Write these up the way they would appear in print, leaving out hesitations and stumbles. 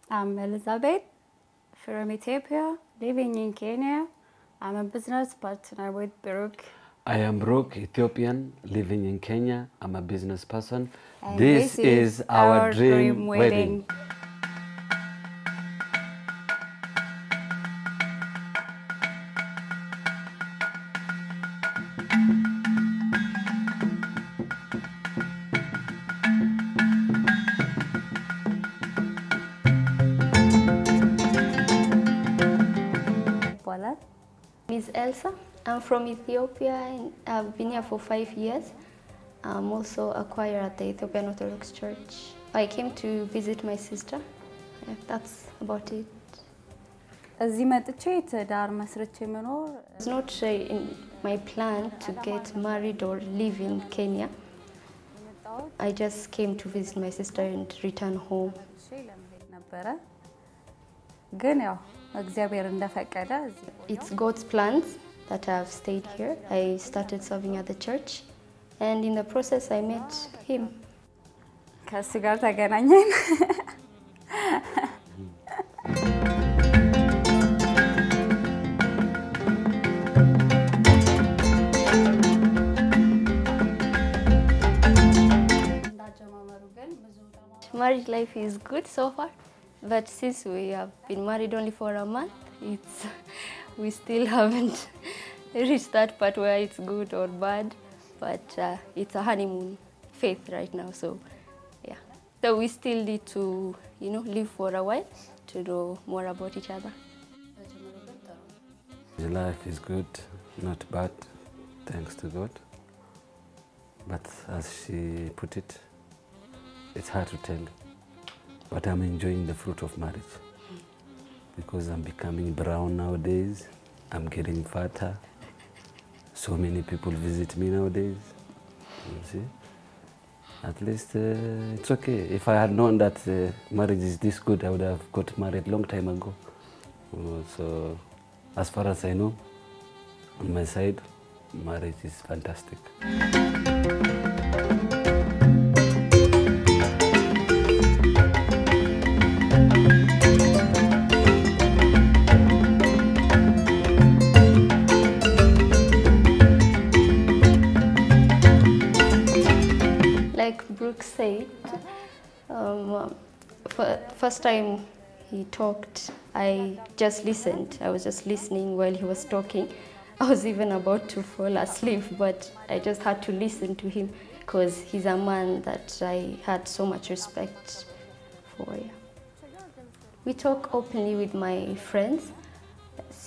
I'm Elizabeth from Ethiopia, living in Kenya. I'm a business partner with Brook. I am Brook, Ethiopian, living in Kenya. I'm a business person. And This is our dream wedding. Miss Elsa. I'm from Ethiopia and I've been here for 5 years. I'm also a choir at the Ethiopian Orthodox Church. I came to visit my sister. Yeah, that's about it. እዚህ መጥቼ ትዳር መስርቼ መኖር It's not in my plan to get married or live in Kenya. I just came to visit my sister and return home. ነበረ ግን ያው እግዚአብሔር እንደፈቀደ It's God's plans that I have stayed here. I started serving at the church and in the process I met him. ከሱ ጋር ተገናኘን Marriage life is good so far, but since we have been married only for a month, we still haven't reached that part where it's good or bad, but it's a honeymoon phase right now, so yeah. So we still need to, live for a while to know more about each other. Life is good, not bad, thanks to God. But as she put it, it's hard to tell. But I'm enjoying the fruit of marriage because I'm becoming brown nowadays. I'm getting fatter. So many people visit me nowadays. You see? At least it's okay. If I had known that marriage is this good, I would have got married long time ago. So as far as I know, on my side, marriage is fantastic. Like Brook said, first time he talked, I just listened. I was just listening while he was talking. I was even about to fall asleep, but I just had to listen to him because he's a man that I had so much respect for. Yeah. We talk openly with my friends,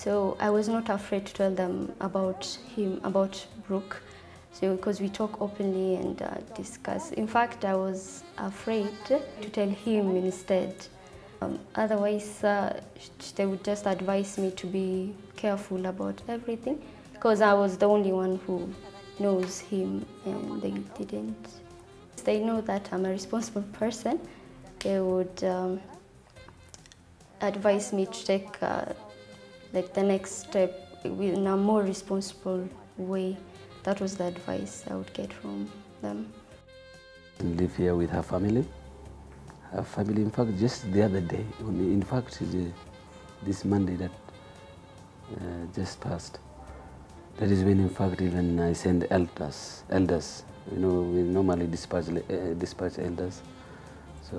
so I was not afraid to tell them about him, about Brook. So because we talk openly and discuss. In fact, I was afraid to tell him instead. Otherwise, they would just advise me to be careful about everything because I was the only one who knows him and they didn't. They know that I'm a responsible person. They would advise me to take the next step in a more responsible way. That was the advice I would get from them. Live here with her family. Her family, in fact, just the other day, in fact, this Monday that just passed, that is when, in fact, even I send elders. We normally dispatch elders. So,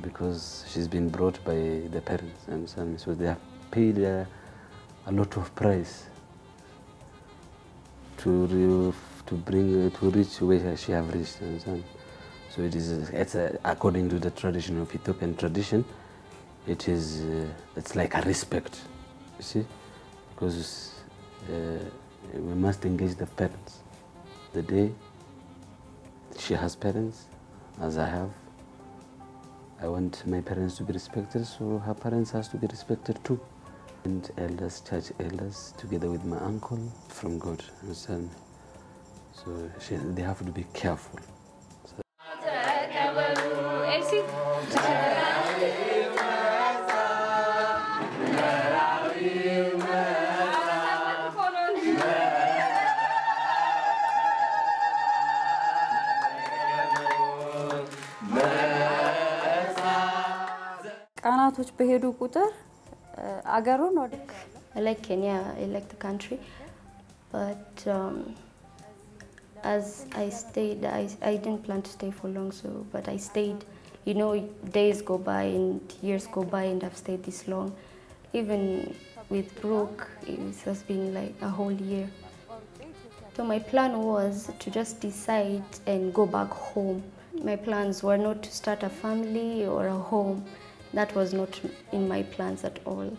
because she's been brought by the parents and son, so they have paid a lot of price to reach where she have reached and so on. So it's according to the tradition of Ethiopian tradition, it's like a respect, you see, because we must engage the parents. The day she has parents, as I have, I want my parents to be respected, so her parents has to be respected too. And elders, church elders, together with my uncle from God, understand? So they have to be careful. ቀናቶች በሄዱ ቁጥር አገሩን ወደ I like Kenya, I like the country, but as I stayed, I didn't plan to stay for long, but I stayed. You know, days go by and years go by and I've stayed this long. Even with Brook, it has been like a whole year. So my plan was to just decide and go back home. My plans were not to start a family or a home. That was not in my plans at all.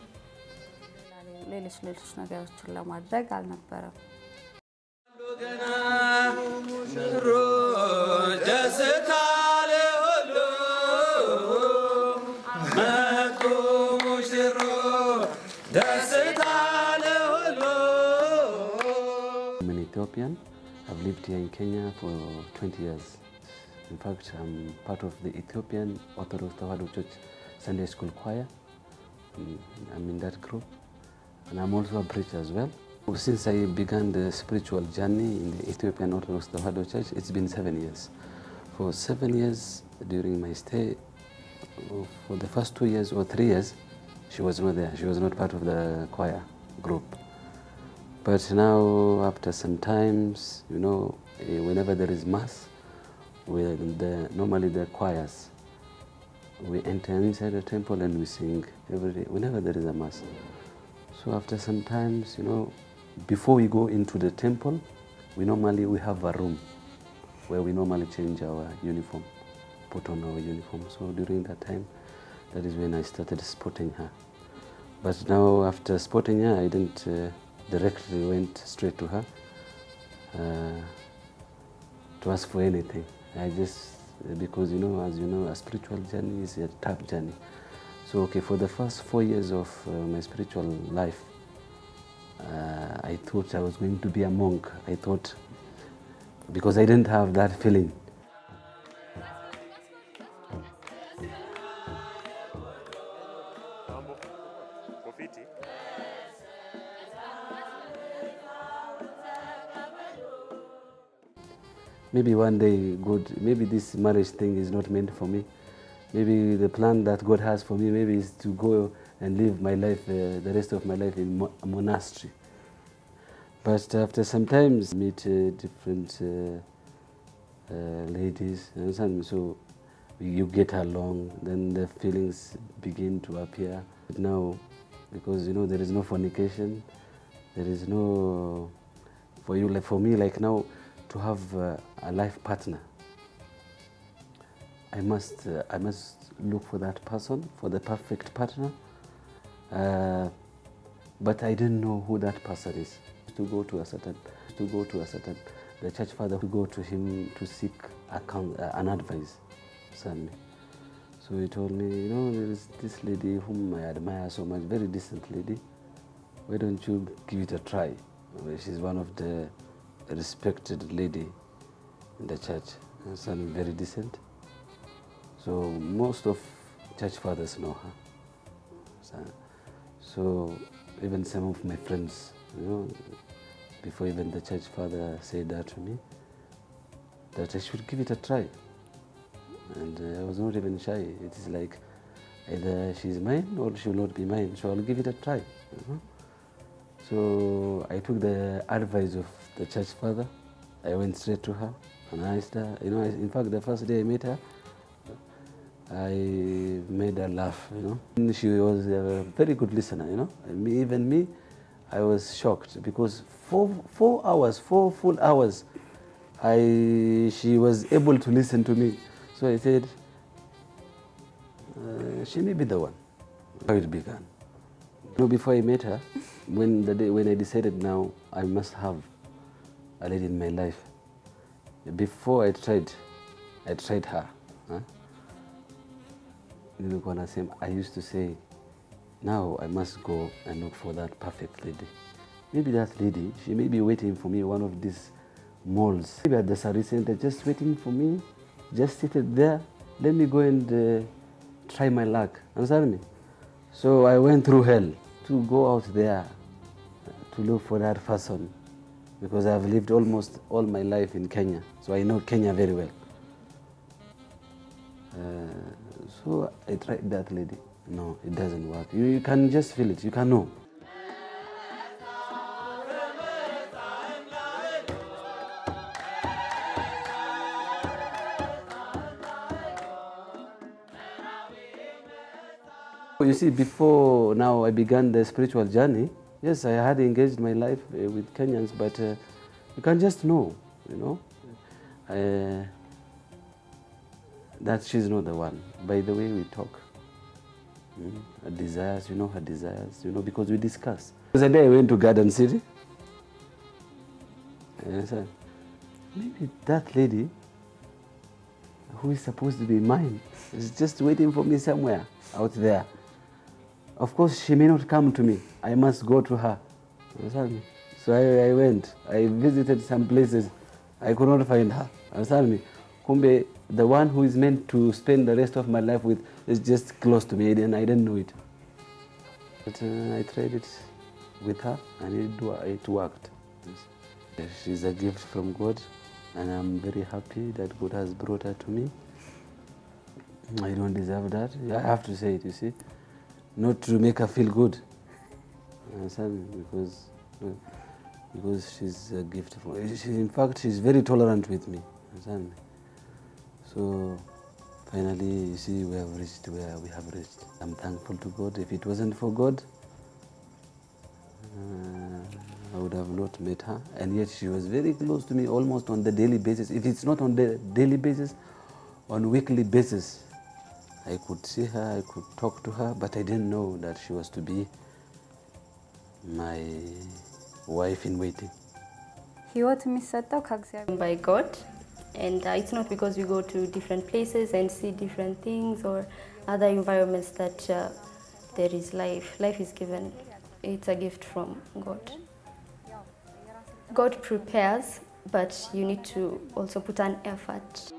ሌሎች ነገሮችን ለማድረግ አልነበረም I'm an Ethiopian. I've lived here in Kenya for 20 years. In fact, I'm part of the Ethiopian Orthodox Church Sunday School Choir. I'm in that group. And I'm also a preacher as well. Since I began the spiritual journey in the Ethiopian Orthodox Church, it's been 7 years. For 7 years during my stay, for the first 2 years or 3 years, she was not there. She was not part of the choir group. But now, after some times, you know, whenever there is mass, normally the choirs, we enter inside the temple and we sing every day, whenever there is a mass. So after some times, you know, before we go into the temple, we have a room where we normally change our uniform, put on our uniform. So during that time, that is when I started spotting her. But now after spotting her, I didn't directly went straight to her to ask for anything. I just, because as you know, a spiritual journey is a tough journey. So okay, for the first 4 years of my spiritual life, I thought I was going to be a monk. I thought, because I didn't have that feeling. Maybe one day, God, maybe this marriage thing is not meant for me. Maybe the plan that God has for me, maybe is to go and live my life, the rest of my life in a monastery. But after some times, meet different ladies, so you get along, then the feelings begin to appear. But now, because there is no fornication, there is no, for me, like now, to have a life partner, I must look for that person, for the perfect partner. But I didn't know who that person is. To go to a certain, the church father, to go to him to seek an advice. So he told me, there is this lady whom I admire so much, very decent lady. Why don't you give it a try? She's one of the respected lady in the church, and very decent. So most of church fathers know her. So even some of my friends, before even the church father said that to me, that I should give it a try. And I was not even shy. It is like, either she's mine or she will not be mine, so I'll give it a try. So I took the advice of the church father. I went straight to her and I asked her, in fact, the first day I met her, I made her laugh, And she was a very good listener, Even me, I was shocked because 4 full hours, she was able to listen to me. So I said, she may be the one. How it began. Before I met her, when I decided now I must have a lady in my life, before I tried her. I used to say, now I must go and look for that perfect lady. Maybe that lady, she may be waiting for me one of these malls. Maybe at the service center, just waiting for me, just seated there. Let me go and try my luck. Understand me? So I went through hell to go out there to look for that person, because I've lived almost all my life in Kenya, so I know Kenya very well. So I tried that lady. No, it doesn't work. You can just feel it. You can know. You see, before now I began the spiritual journey, yes, I had engaged my life with Kenyans, but you can just know, you know, that she's not the one. By the way we talk, her desires, you know her desires, you know, because we discuss. Because the day I went to Garden City, I said, maybe that lady who is supposed to be mine is just waiting for me somewhere out there. Of course, she may not come to me. I must go to her. Understand me? So I went. I visited some places. I could not find her. Understand me? Kumbe, the one who is meant to spend the rest of my life with is just close to me, and I didn't know it. But I tried it with her, and it worked. She's a gift from God, and I'm very happy that God has brought her to me. I don't deserve that. I have to say it, you see. Not to make her feel good, because she's a gift. In fact, she's very tolerant with me. So finally, you see, we have reached where we have reached. I'm thankful to God. If it wasn't for God, I would have not met her. And yet she was very close to me almost on the daily basis. If it's not on the daily basis, on weekly basis. I could see her, I could talk to her, but I didn't know that she was to be my wife in waiting. By God, and it's not because we go to different places and see different things or other environments that there is life. Life is given. It's a gift from God. God prepares, but you need to also put an effort.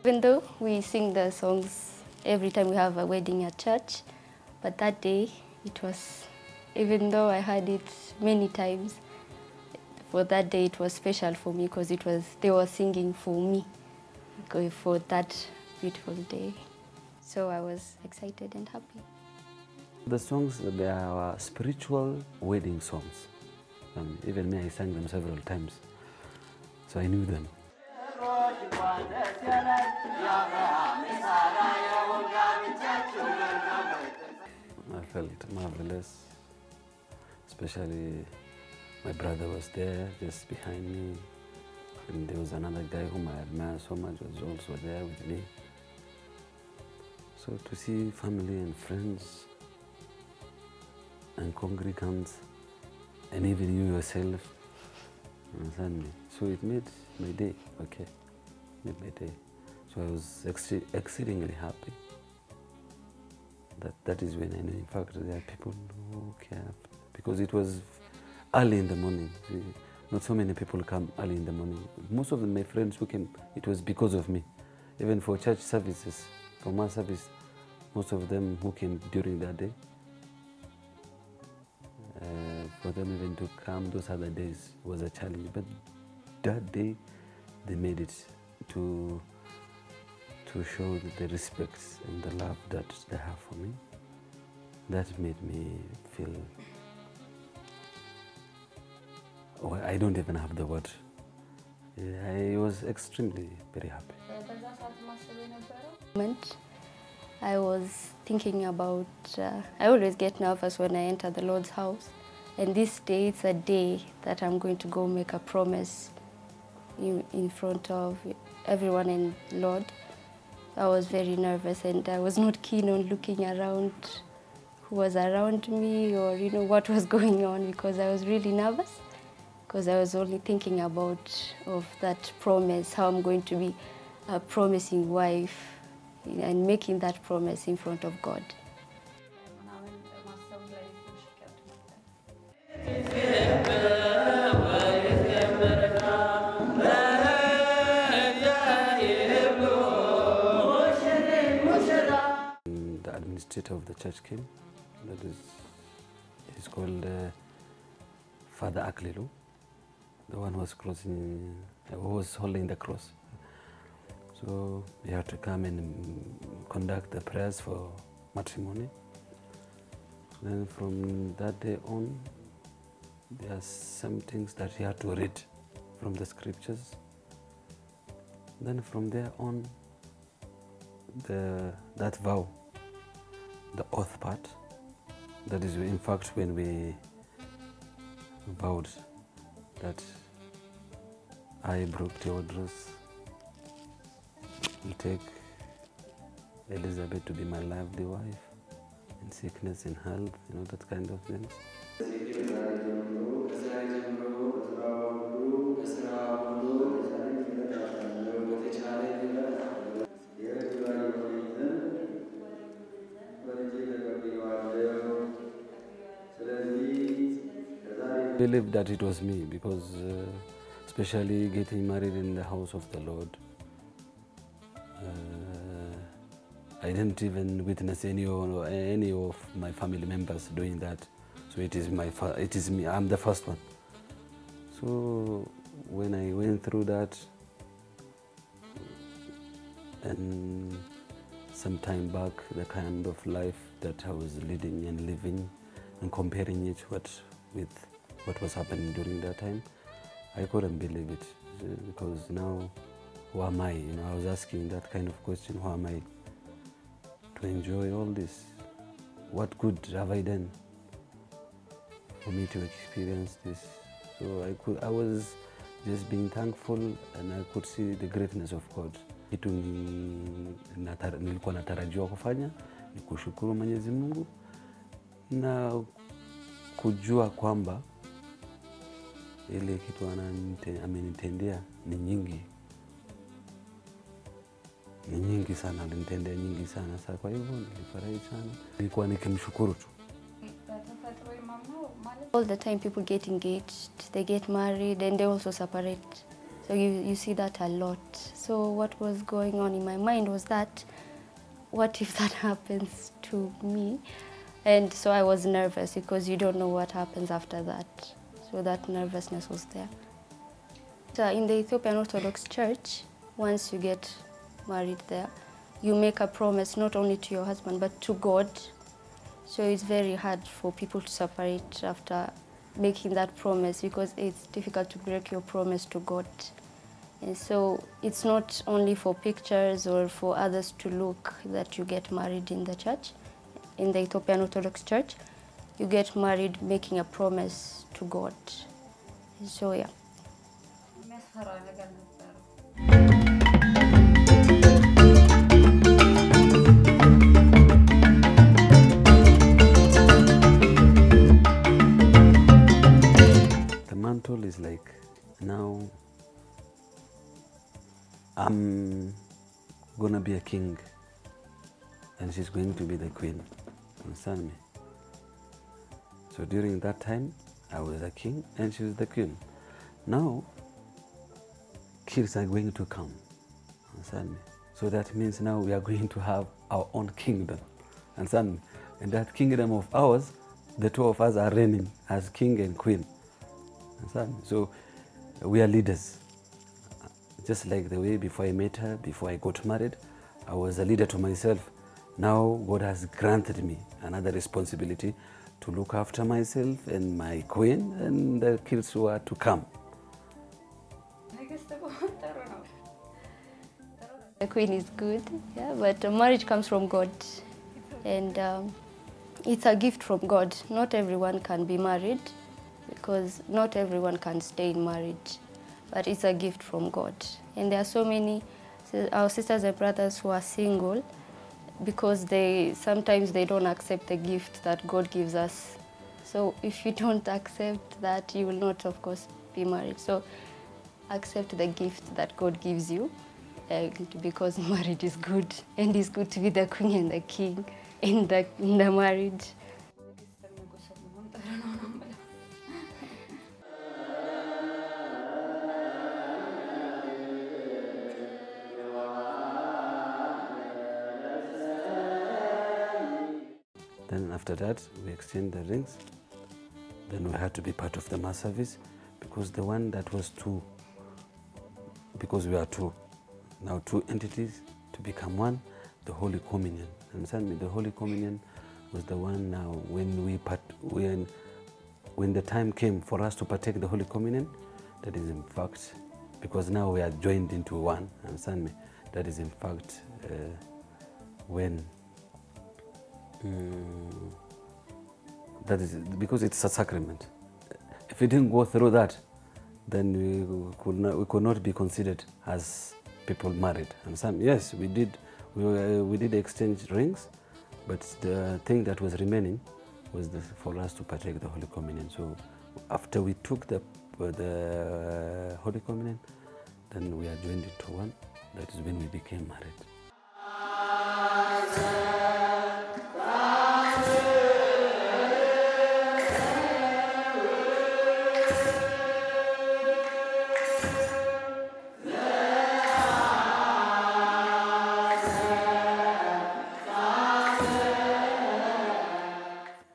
Even though we sing the songs every time we have a wedding at church, but that day it was, even though I heard it many times, for that day it was special for me because they were singing for me for that beautiful day. So I was excited and happy. The songs, they are spiritual wedding songs. Even me, I sang them several times, so I knew them. I felt marvelous, especially my brother was there just behind me, and there was another guy whom I admire so much was also there with me. So to see family and friends and congregants and even you yourself, understand me? So it made my day, okay, made my day. So I was exceedingly happy. That is when I knew, in fact, there are people who care, because it was early in the morning. See, not so many people come early in the morning. Most of my friends who came, it was because of me. Even for church services, for mass service, most of them who came during that day, for them even to come those other days was a challenge. But that day, they made it to show the respect and the love that they have for me. That made me feel, I don't even have the word. I was extremely very happy. I was thinking about, I always get nervous when I enter the Lord's house. And this day, it's a day that I'm going to go make a promise in front of everyone in Lord. I was very nervous and I was not keen on looking around who was around me or what was going on, because I was really nervous, because I was only thinking of that promise, how I'm going to be a promising wife and making that promise in front of God. The administrator of the church came. That is, he's called Father Aklilu, the one who was crossing, who was holding the cross. So we had to come and conduct the prayers for matrimony. Then from that day on, there are some things that he had to read from the scriptures. Then from there on, that vow, the oath part, that is in fact when we vowed that I, Brook Theodorus, will take Elizabeth to be my lovely wife, in sickness, in health, that kind of things. I believe that it was me because especially getting married in the house of the Lord, I didn't even witness any of my family members doing that. So it is me. I'm the first one. So when I went through that, and some time back, the kind of life that I was leading and living, and comparing it with what was happening during that time, I couldn't believe it, because now, who am I? I was asking that kind of question, who am I to enjoy all this? What good have I done for me to experience this? So I was just being thankful, and I could see the greatness of God. Kitu nilikuwa natarajiwa kufanya ni kushukuru Mwenyezi Mungu na kujua kwamba ile kitu amenitendea ni nyingi sana, alinitendea nyingi sana. Sasa kwa hivyo nilifurahi sana, nilikuwa nikimshukuru tu. All the time people get engaged, they get married, and they also separate. So you see that a lot. So what was going on in my mind was that, what if that happens to me? And so I was nervous because you don't know what happens after that. So that nervousness was there. So in the Ethiopian Orthodox Church, once you get married there, you make a promise not only to your husband but to God. So it's very hard for people to separate after making that promise, because it's difficult to break your promise to God. And so it's not only for pictures or for others to look that you get married in the church. In the Ethiopian Orthodox Church, you get married making a promise to God. So yeah. The mantle is like, now I'm gonna be a king and she's going to be the queen. Understand me? So during that time, I was a king and she was the queen. Now, kids are going to come. Understand me? So that means now we are going to have our own kingdom. Understand me? And that kingdom of ours, the two of us are reigning as king and queen. Understand me? So we are leaders. Just like the way before I met her, before I got married, I was a leader to myself. Now God has granted me another responsibility to look after myself and my queen and the kids who are to come. The queen is good, yeah, but marriage comes from God, and it's a gift from God. Not everyone can be married, because not everyone can stay in marriage, but it's a gift from God. And there are so many our sisters and brothers who are single, because sometimes they don't accept the gift that God gives us. So if you don't accept that, you will not, of course, be married. So accept the gift that God gives you, because marriage is good, and it's good to be the queen and the king in the marriage. Then after that, we exchange the rings. then we had to be part of the mass service, because the one that was two, because we are two, now two entities to become one, the Holy Communion. Understand me? The Holy Communion was the one now when the time came for us to partake the Holy Communion, that is in fact, because now we are joined into one, understand me? That is in fact when, that is because it's a sacrament. If we didn't go through that, then we could not be considered as people married. Understand? Yes, we did exchange rings, but the thing that was remaining was for us to partake the Holy Communion. So after we took the Holy Communion, then we are joined into one. That is when we became married.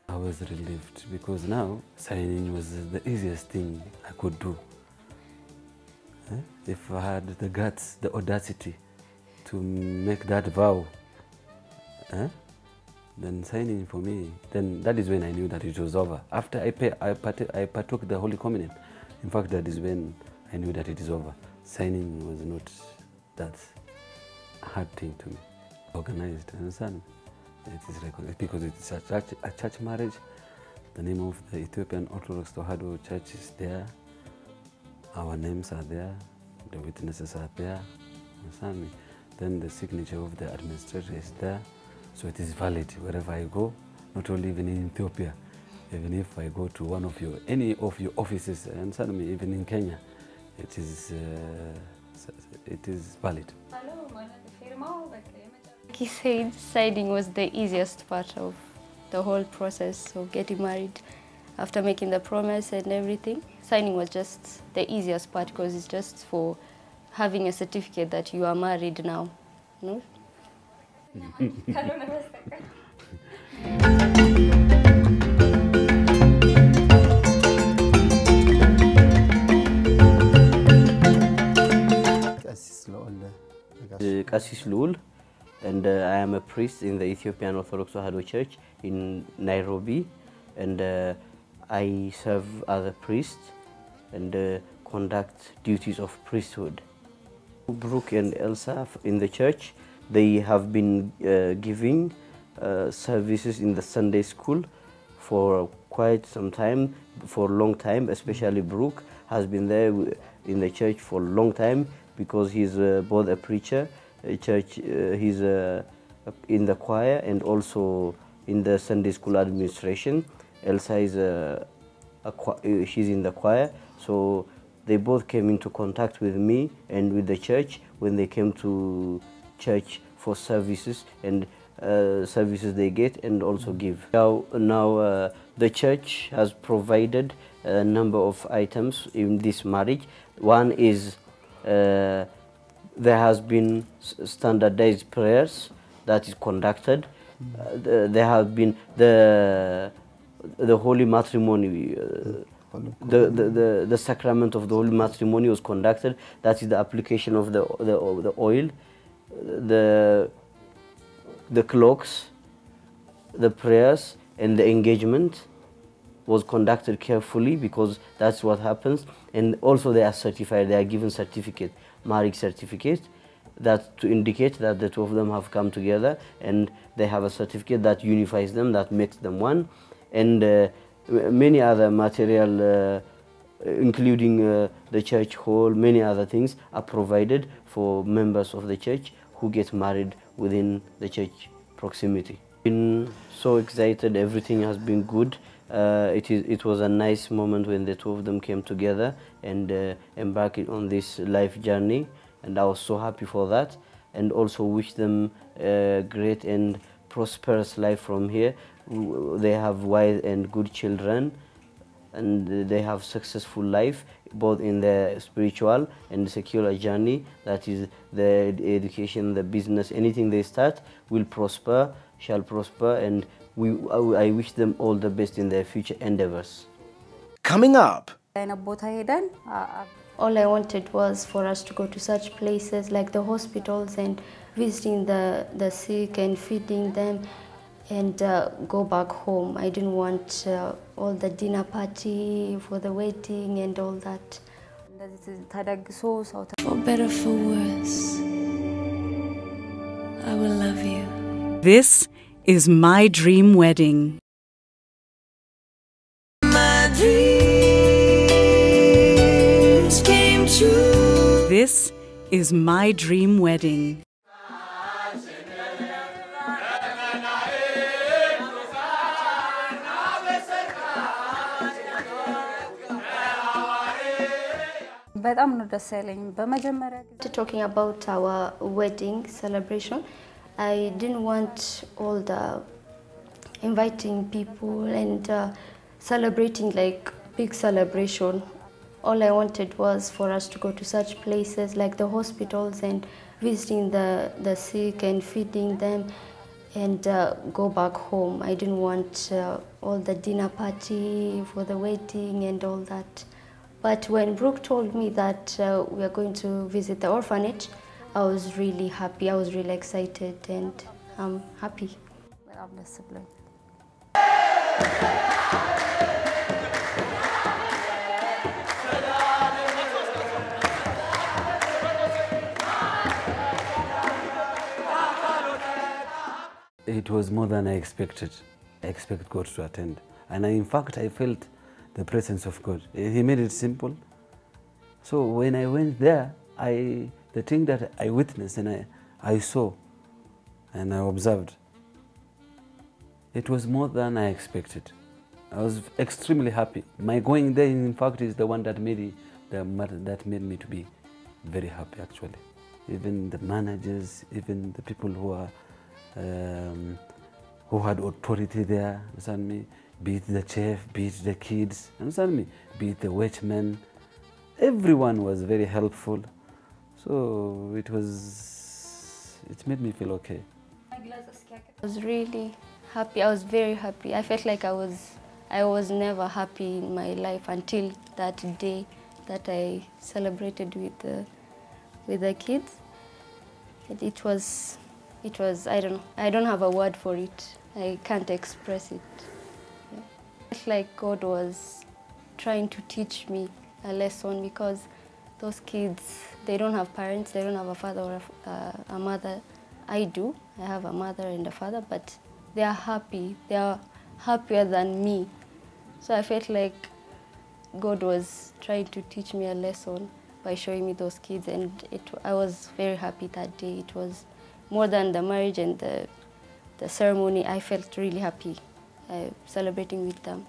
I was relieved because now signing was the easiest thing I could do. If I had the guts, the audacity to make that vow, then signing for me, then that is when I knew that it was over. After I partook the Holy Communion, in fact, that is when I knew that it is over. Signing was not that hard thing to me. Organized, understand? It is recognized because it is a church marriage. The name of the Ethiopian Orthodox Tewahedo Church is there. Our names are there. The witnesses are there. Understand me? Then the signature of the administrator is there. So it is valid wherever I go, not only even in Ethiopia. Even if I go to any of your offices, understand me, even in Kenya, it is valid. He said signing was the easiest part of the whole process of getting married. After making the promise and everything, signing was just the easiest part because it's just for having a certificate that you are married now. No? Qasis Lul, and I am a priest in the Ethiopian Orthodox Tewahedo Church in Nairobi, and I serve as a priest and conduct duties of priesthood. Brook and Elsa in the church, they have been giving services in the Sunday school for quite some time, for a long time. Especially Brook has been there in the church for a long time because he's both a preacher, he's in the choir and also in the Sunday school administration. Elsa is she's in the choir, so they both came into contact with me and with the church when they came to church for services and services they get and also give. Now the church has provided a number of items in this marriage. One is there has been standardized prayers that is conducted. There have been the holy matrimony. The sacrament of the holy matrimony was conducted. That is the application of the oil, the clocks, the prayers, and the engagement was conducted carefully because that's what happens. And also they are certified. They are given certificate, marriage certificate, that to indicate that the two of them have come together, and they have a certificate that unifies them, that makes them one, and many other material, including the church hall, many other things are provided for members of the church who get married within the church proximity. Been so excited, everything has been good. It was a nice moment when the two of them came together and embarked on this life journey, and I was so happy for that, and also wish them a great and prosperous life from here. They have wise and good children, and they have successful life both in the spiritual and secular journey. That is the education, the business, anything they start will prosper, shall prosper, and I wish them all the best in their future endeavors. coming up. All I wanted was for us to go to such places like the hospitals and visiting the sick and feeding them and go back home. I didn't want all the dinner party for the wedding and all that. For better, for worse, I will love you. This is my dream wedding. My dreams came true. This is my dream wedding. Talking about our wedding celebration, I didn't want all the inviting people and celebrating like big celebration. All I wanted was for us to go to such places like the hospitals and visiting the sick and feeding them and go back home. I didn't want all the dinner party for the wedding and all that. But when Brook told me that we are going to visit the orphanage, I was really happy. I was really excited and I'm happy. It was more than I expected. I expect God to attend. And in fact, I felt the presence of God. He made it simple. So when I went there, the thing that I witnessed and I saw and I observed, it was more than I expected. I was extremely happy. My going there, in fact, is the one that made me to be very happy, actually. Even the managers, even the people who had authority there, understand me? Be it the chef, be it the kids, understand me? Be it the watchman, everyone was very helpful. So it made me feel okay. I was really happy. I was very happy. I felt like I was never happy in my life until that day that I celebrated with the kids. It was I don't know. I don't have a word for it. I can't express it. Yeah. I felt like God was trying to teach me a lesson because those kids, they don't have parents, they don't have a father or a mother. I do. I have a mother and a father, but they are happy. They are happier than me. So I felt like God was trying to teach me a lesson by showing me those kids, and I was very happy that day. It was more than the marriage and the ceremony. I felt really happy celebrating with them.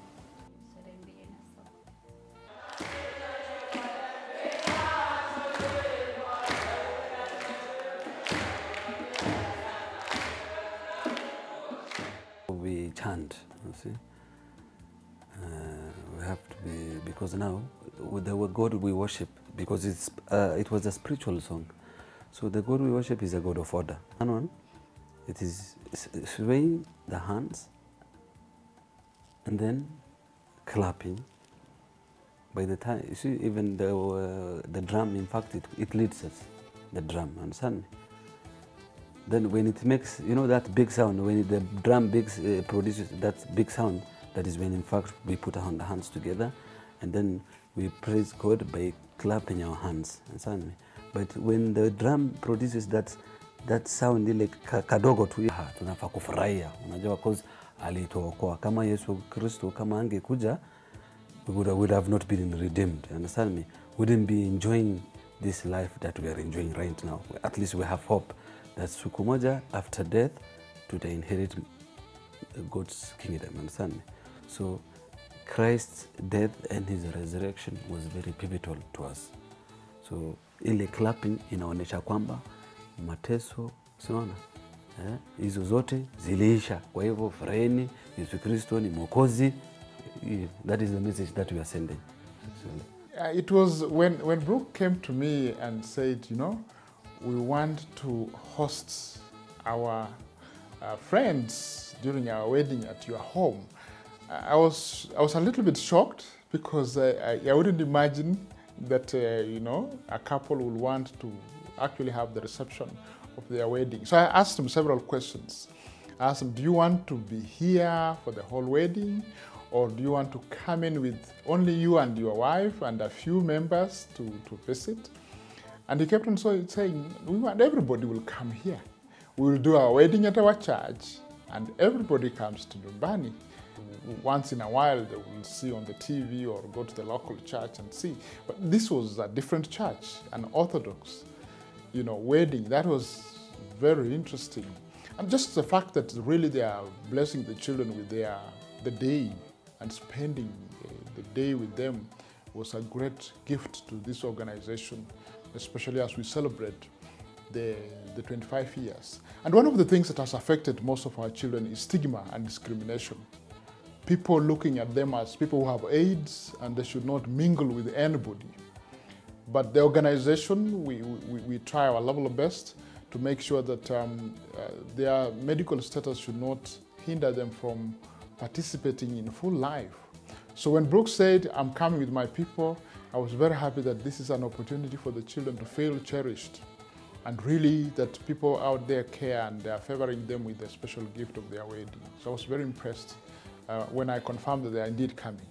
We chant, you see. We have to be, because now with the God we worship, because it was a spiritual song. So the God we worship is a God of order. One, it is swaying the hands and then clapping. By the time, you see, even the drum, in fact, it leads us, the drum, understand me? Then when it makes, you know, that big sound, when the drum produces that big sound, that is when, in fact, we put our hands together and then we praise God by clapping our hands, understand me? But when the drum produces that sound ile kadogo tu, tunafaa kufurahia, unajua, because alituokoa. Kama Yesu Kristo kama angekuja, we would have not been redeemed, understand me? Wouldn't be enjoying this life that we are enjoying right now. At least we have hope that siku moja after death to inherit God's kingdom, understand me? So Christ's death and his resurrection was very pivotal to us. So ile clapping inaonyesha kwamba mateso, unaona, hizo zote ziliisha. Kwa hivyo furahini, Yesu Kristo ni Mwokozi. That is the message that we are sending. It was when Brook came to me and said, you know, we want to host our friends during our wedding at your home. I was a little bit shocked, because I wouldn't imagine that, you know, a couple will want to actually have the reception of their wedding. So I asked him several questions. I asked him, do you want to be here for the whole wedding? Or do you want to come in with only you and your wife and a few members to visit? And he kept on saying, we want everybody will come here. We will do our wedding at our church, and everybody comes to Nyumbani. Once in a while, they will see on the TV or go to the local church and see. But this was a different church, an Orthodox, you know, wedding. That was very interesting. And just the fact that really they are blessing the children with the day and spending the day with them was a great gift to this organization, especially as we celebrate the 25 years. And one of the things that has affected most of our children is stigma and discrimination. People looking at them as people who have AIDS and they should not mingle with anybody. But the organization, we try our level best to make sure that their medical status should not hinder them from participating in full life. So when Brook said, I'm coming with my people, I was very happy that this is an opportunity for the children to feel cherished, and really that people out there care and they are favoring them with the special gift of their wedding. So I was very impressed when I confirmed that they are indeed coming.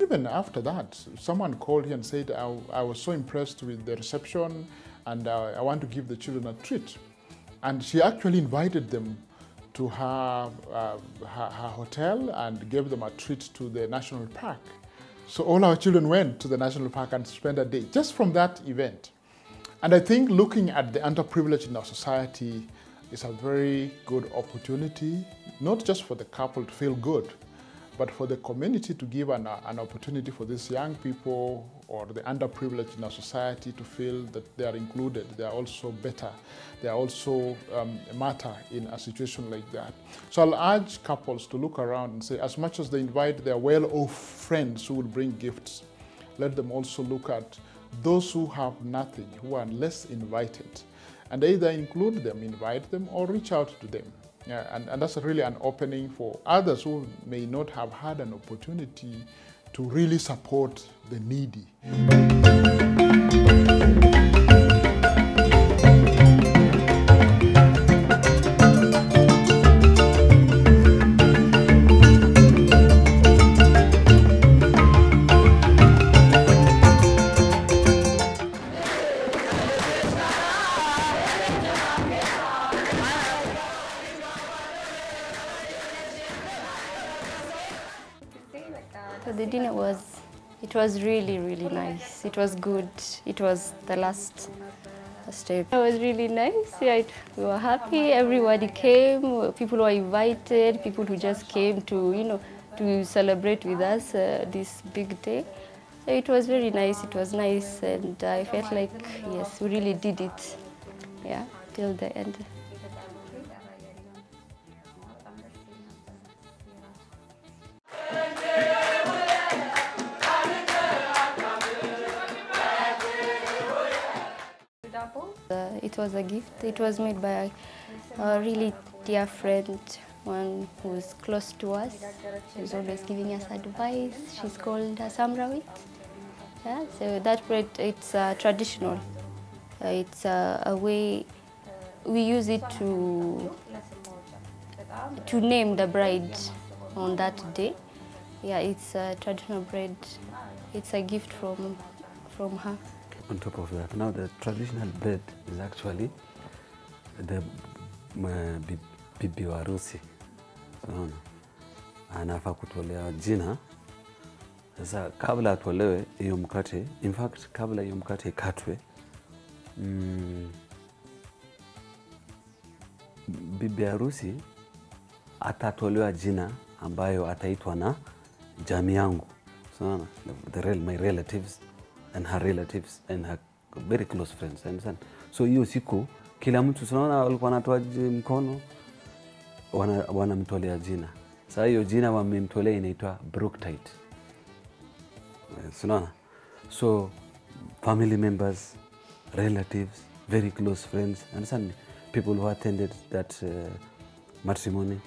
Even after that, someone called here and said, I was so impressed with the reception and I want to give the children a treat. And she actually invited them to her hotel and gave them a treat to the national park. So all our children went to the national park and spent a day just from that event. And I think looking at the underprivileged in our society is a very good opportunity, not just for the couple to feel good, but for the community to give an opportunity for these young people or the underprivileged in our society to feel that they are included, they are also better, they are also matter in a situation like that. So I'll urge couples to look around and say, as much as they invite their well-off friends who will bring gifts, let them also look at those who have nothing, who are less invited, and either include them, invite them, or reach out to them. Yeah, and that's really an opening for others who may not have had an opportunity to really support the needy. So the dinner was really, really nice. It was good. It was the last step. It was really nice. Yeah, we were happy. Everybody came. People were invited. People who just came to, you know, to celebrate with us this big day. So it was very nice. It was nice, and I felt like, yes, we really did it. Yeah, till the end. It was a gift. It was made by a really dear friend, one who's close to us. She's always giving us advice. She's called Samrawit. Yeah, so that bread, it's traditional. It's a way we use it to name the bride on that day. Yeah, it's a traditional bread. It's a gift from her. On top of that, now the traditional bread is actually the bibi wa harusi. Anafaa kutolewa jina. Sasa kabla atolewe hiyo mkate, in fact kabla hiyo mkate ikatwe, bibi harusi atatolewa jina ambayo ataitwa na jamii yangu. So my relatives and her relatives and her very close friends, understand? So hiyo siku kila mtu tunaona walikuwa wanatoa mkono wanamtolea jina. Sasa hiyo jina wamemtolea inaitwa Brook. Unaona? So family members, relatives, very close friends, understand? People who attended that matrimony,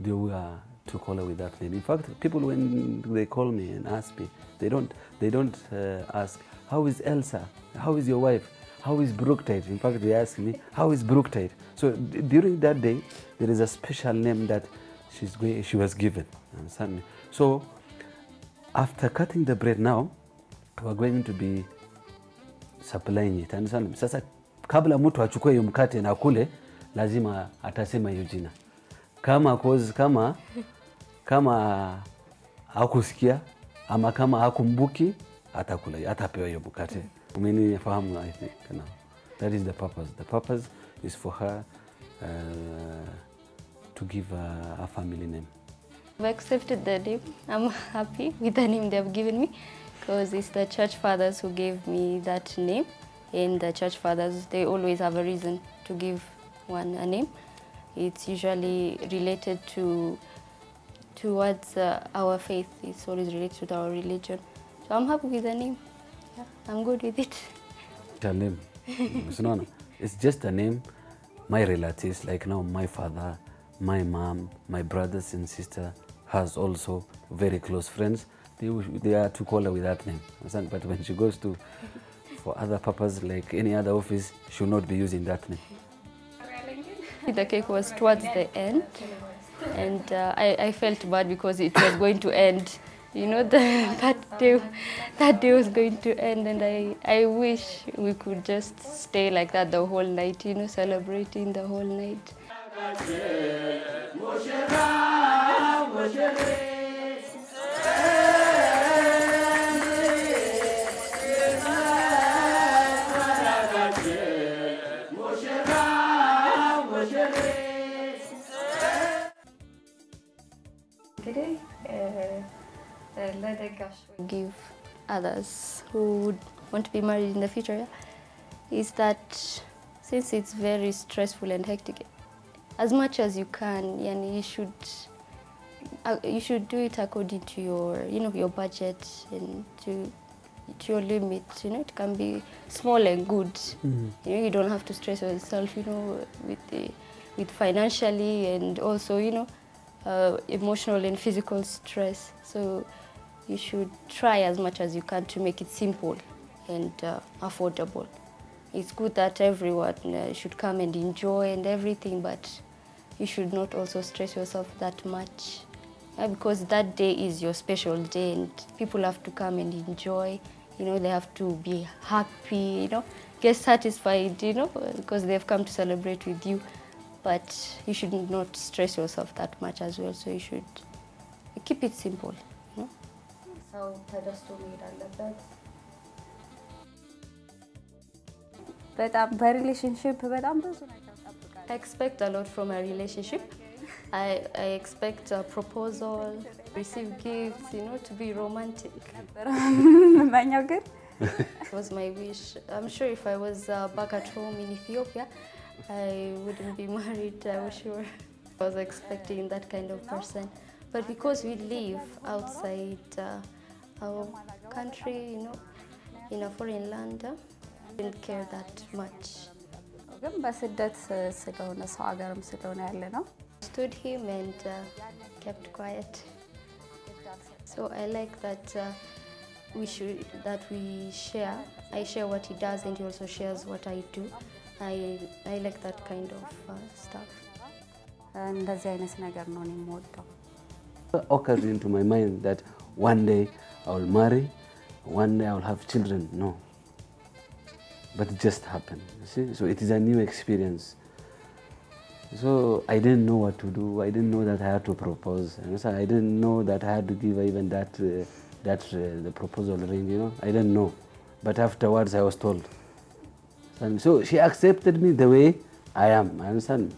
they were to call her with that name. In fact, people when they call me and ask me, they don't ask, how is Elsa? How is your wife? How is Brook? In fact, they ask me, how is Brook? So during that day, there is a special name that she was given. Understand me? So after cutting the bread now, we're going to be supplying it. Understand me? Sasa kabla mtu achukue hiyo mkate na kule, lazima atasema hiyo jina. Kama hakusikia ama kama hakumbuki, atakula, atapewa hiyo mkate. Umenifahamu, I think now. That is the purpose. The purpose is for her to give a family name. I've accepted the name. I'm happy with the name they've given me because it's the church fathers who gave me that name. And the church fathers, they always have a reason to give one a name. It's usually related towards our faith. It's always related to our religion. So I'm happy with the name. Yeah, I'm good with it. It's a name. It's just a name. My relatives, like now my father, my mom, my brothers and sister has also very close friends. They are to call her with that name. But when she goes to for other purposes, like any other office, she will not be using that name. The cake was towards the end, and I felt bad because it was going to end. You know, that day was going to end, and I wish we could just stay like that the whole night, you know, celebrating the whole night. Today, give others who would want to be married in the future, is that since it's very stressful and hectic, as much as you can, you should do it according to your, your budget and to your limits. You know, it can be small and good. Mm-hmm. You know, you don't have to stress yourself, with financially and also, emotional and physical stress. So you should try as much as you can to make it simple and affordable. It's good that everyone should come and enjoy and everything, but you should not also stress yourself that much, because that day is your special day and people have to come and enjoy. You know, they have to be happy, get satisfied, because they've come to celebrate with you. But you should not stress yourself that much as well, so you should keep it simple. So I expect a lot from a relationship. I expect a proposal, receive gifts, to be romantic. It was my wish. I'm sure if I was back at home in Ethiopia, I wouldn't be married, I was sure. I was expecting that kind of person. But because we live outside our country, in a foreign land, I didn't care that much. Stood him and kept quiet. So I like that we share. I share what he does and he also shares what I do. I like that kind of stuff. It occurred into my mind that one day I will marry, one day I will have children. No. But it just happened, you see? So it is a new experience. So I didn't know what to do. I didn't know that I had to propose. I didn't know that I had to give even the proposal ring, I didn't know. But afterwards I was told. And so she accepted me the way I am, understand?